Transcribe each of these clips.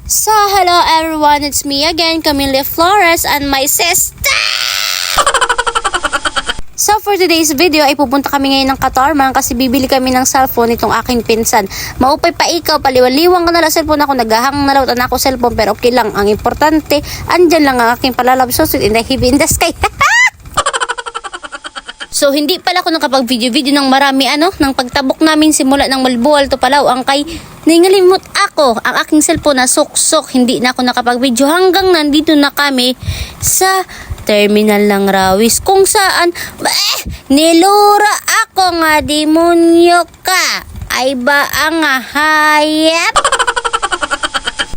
So, hello everyone, it's me again, Camille Flores, and my sister! So, for today's video ay pupunta kami ngayon ng Katarman kasi bibili kami ng cellphone itong aking pinsan. Maupay pa ikaw, paliwaliwang ka na lang cellphone ako, naghahang na lang ako cellphone, pero okay lang. Ang importante, andyan lang ang aking palalab susit in the heavy in the sky. So, hindi pala ako nakapag-video-video ng marami ng pagtabok namin simula ng Malbual to Palaw ang kay ningalimot ako ang aking cellphone na suksok. Hindi na ako nakapag-video hanggang nandito na kami sa terminal ng Rawis kung saan nilura ako nga demonyo ka. Ay ba ang hayop?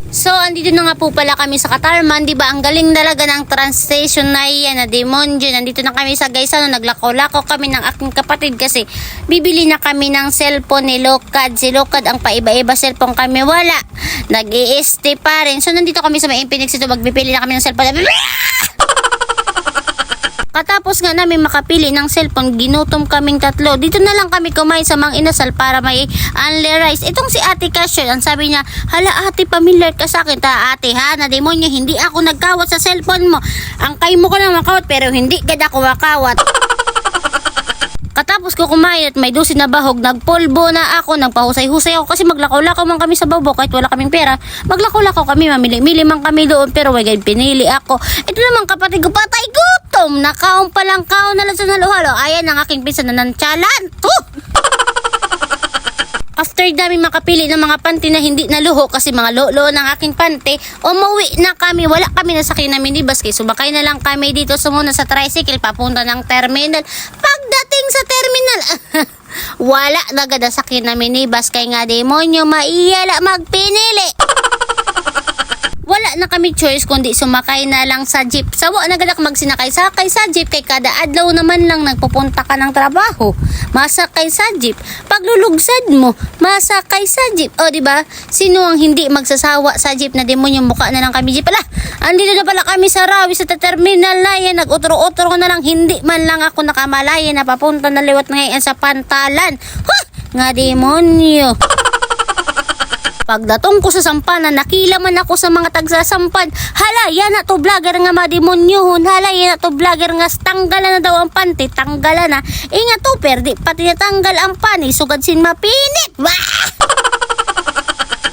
So, andito na nga po pala kami sa Katarman, di ba? Ang galing talaga ng translation na yan na demonyo. Nandito na kami sa Gaisano, naglakaw-lakaw kami ng aking kapatid kasi bibili na kami ng cellphone ni Lokad. Si Lokad ang paiba-iba cellphone kami, wala. Nag-i-este pa rin. So, nandito kami sa may Infinix ito, magbibili na kami ng cellphone. Katapos nga namin makapili ng cellphone, ginutom kaming tatlo. Dito na lang kami kumain sa Mang Inasal para may only rice. Itong si Ate Cashier, ang sabi niya, hala ate, familiar ka sa akin. Ate ha, na demonyo, hindi ako nagkawat sa cellphone mo. Ang kay mo ko na makawat, pero hindi ka ako makawat. Katapos ko kumain at may dosin na bahog, nagpolbo na ako, nagpahusay-husay ako kasi maglakaw-lakaw man kami sa bawbo kahit wala kaming pera. Maglakaw-lakaw kami, mamili-mili man kami doon, pero wag pinili ako. Ito naman kapatid ko, patay gutom, nakaon pa lang kaon na lang sa naluhalo. Ayan ang aking pinsan na nantsalan. After namin makapili ng mga panty na hindi naluho kasi mga lolo ng aking panty, umuwi na kami. Wala kami nasakay na minibus kaya sumakay na lang kami dito sumuna sa tricycle papunta ng terminal. Pagdating sa terminal, wala nagada sakay na minibus kaya nga demonyo maiyala magpinili. Wala na kami choice kundi sumakay na lang sa jeep. Sawa na gadak magsinakay-sakay sa jeep kay kada adlaw naman lang nagpupunta ka ng trabaho. Masakay sa jeep. Paglulugsad mo, masakay sa jeep. O di ba? Sino ang hindi magsasawa sa jeep na demonyo mukha na lang kami jeep pala? Andito na pala kami sa Rawis sa terminal na yan. Nag-utro-utro na lang. Hindi man lang ako nakamalaya na papunta na liwat ngayon sa Pantalan. Huh! Nga demonyo. Pagdatong ko sa sampanan, nakilaman ako sa mga tagsasampad. Hala, yan na to vlogger nga mademonyohon. Hala, yan na to vlogger nga tanggalan na daw ang panty. Tanggalan na. Nga to, perdi pati natanggal ang pani. Sugad sin mapinit.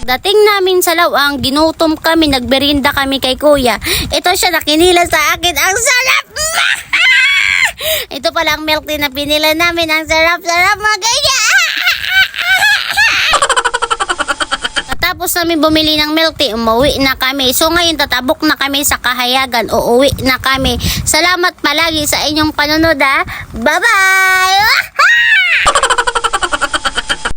Dating namin sa lawang, ginutom kami, nagberinda kami kay kuya. Ito siya nakinila sa akin. Ang sarap! Ito pala ang milk tea na pinila namin. Ang sarap-sarap mga kaya. Tapos namin bumili ng milk tea, umuwi na kami. So ngayon tatabok na kami sa Kahayagan, uuwi na kami. Salamat palagi sa inyong panonood ha. Bye-bye!